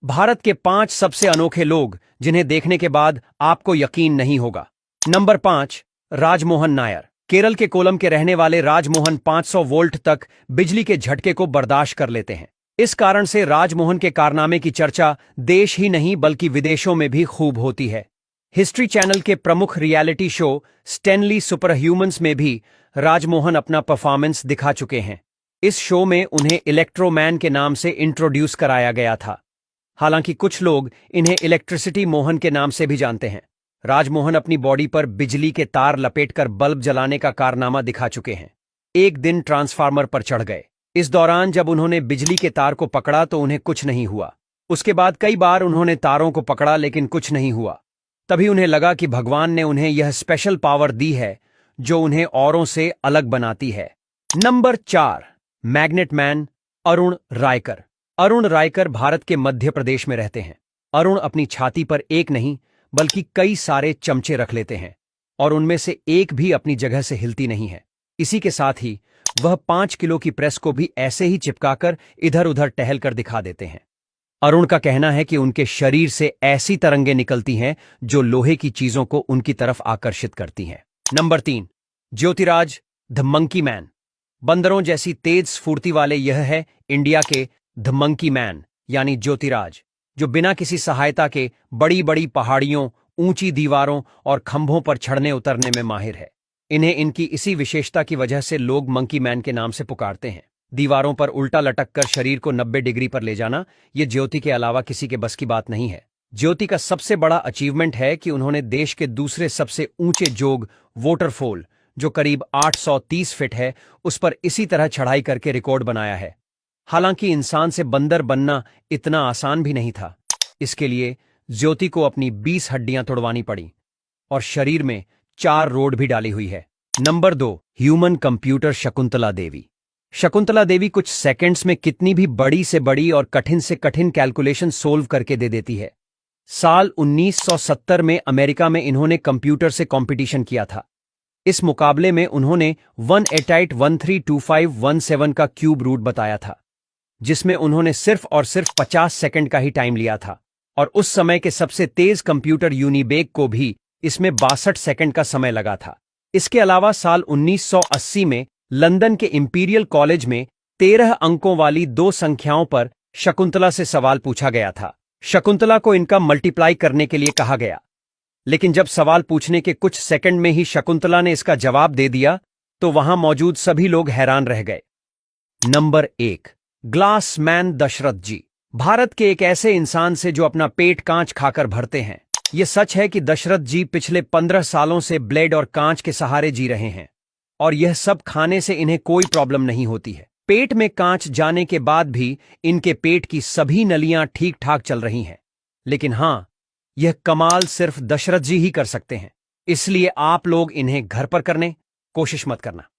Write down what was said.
भारत के 5 सबसे अनोखे लोग जिन्हें देखने के बाद आपको यकीन नहीं होगा। नंबर 5, राजमोहन नायर। केरल के कोलम के रहने वाले राजमोहन 500 वोल्ट तक बिजली के झटके को बर्दाश्त कर लेते हैं। इस कारण से राजमोहन के कारनामे की चर्चा देश ही नहीं बल्कि विदेशों में भी खूब होती है। हिस्ट्री चैनल के प्रमुख reality show Stanley super humans में भी राजमोहन अपना परफॉर्मेंस दिखा चुके हैं। इस शो में उन्हें इलेक्ट्रोमैन के नाम से इंट्रोड्यूस कराया गया था। हालांकि कुछ लोग इन्हें इलेक्ट्रिसिटी मोहन के नाम से भी जानते हैं। राजमोहन अपनी बॉडी पर बिजली के तार लपेटकर बल्ब जलाने का कारनामा दिखा चुके हैं। एक दिन ट्रांसफार्मर पर चढ़ गए। इस दौरान जब उन्होंने बिजली के तार को पकड़ा तो उन्हें कुछ नहीं हुआ। उसके बाद कई बार उन्होंने तारों को पकड़ा लेकिन कुछ नहीं हुआ। तभी उन्हें लगा कि भगवान ने उन्हें यह स्पेशल पावर दी है जो उन्हें औरों से अलग बनाती है। Number 4, magnet man Arun Raikar. Arun Raikar Bharat के मध्य प्रदेश में रहते हैं। अरुण अपनी छाती पर एक नहीं बल्कि कई सारे चमचे रख लेते हैं और उनमें से एक भी अपनी जगह से हिलती नहीं है। इसी के साथ ही वह 5 किलो की प्रेस को भी ऐसे ही चिपकाकर इधर उधर टहल कर दिखा देते हैं। अरुण का कहना है कि उनके शरीर से ऐसी तरंगें निकलती हैं जो लोहे की चीजों को उनकी तरफ आकर्षित करती हैं। Number 3, Jyotiraj the monkey man. बंदरों जैसी तेज स्फूर्ति वाले यह है इंडिया के द मंकी मैन यानी ज्योतिराज, जो बिना किसी सहायता के बड़ी बड़ी पहाड़ियों, ऊंची दीवारों और खंभों पर चढ़ने उतरने में माहिर है। इन्हें इनकी इसी विशेषता की वजह से लोग मंकी मैन के नाम से पुकारते हैं। दीवारों पर उल्टा लटक कर शरीर को 90 डिग्री पर ले जाना यह ज्योति के अलावा किसी के बस की बात नहीं है। ज्योति का सबसे बड़ा अचीवमेंट है कि उन्होंने देश के दूसरे सबसे ऊंचे जोग वोटरफॉल, जो करीब 830 फीट है, उस पर इसी तरह चढ़ाई करके रिकॉर्ड बनाया है। हालांकि इंसान से बंदर बनना इतना आसान भी नहीं था। इसके लिए ज्योति को अपनी 20 हड्डियां तोड़वानी पड़ी और शरीर में 4 रोड भी डाली हुई है। Number 2, human computer Shakuntala Devi. Shakuntala Devi कुछ सेकंड्स में कितनी भी बड़ी से बड़ी और कठिन से कठिन कैलकुलेशन सोल्व करके दे देती है। साल 1970 में अमेरिका में इन्होंने कंप्यूटर से कंपटीशन किया था। इस मुकाबले में उन्होंने 188132517 का क्यूब रूट बताया था, जिसमें उन्होंने सिर्फ और सिर्फ 50 सेकंड का ही टाइम लिया था और उस समय के सबसे तेज कंप्यूटर यूनिबेक को भी इसमें 62 सेकंड का समय लगा था। इसके अलावा साल 1980 में लंदन के इंपीरियल कॉलेज में 13 अंकों वाली 2 संख्याओं पर शकुंतला से सवाल पूछा गया था। शकुंतला को इनका मल्टीप्लाई करने के लिए कहा गया, लेकिन जब सवाल पूछने के कुछ सेकंड में ही शकुंतला ने इसका जवाब दे दिया तो वहां मौजूद सभी लोग हैरान रह गए। नंबर 1, ग्लास मैन दशरथ जी। भारत के एक ऐसे इंसान से जो अपना पेट कांच खाकर भरते हैं। यह सच है कि दशरथ जी पिछले 15 सालों से ब्लेड और कांच के सहारे जी रहे हैं और यह सब खाने से इन्हें कोई प्रॉब्लम नहीं होती है। पेट में कांच जाने के बाद भी इनके पेट की सभी नलियां ठीक ठाक चल रही हैं। लेकिन हां, यह कमाल सिर्फ दशरथ जी ही कर सकते हैं, इसलिए आप लोग इन्हें घर पर करने कोशिश मत करना।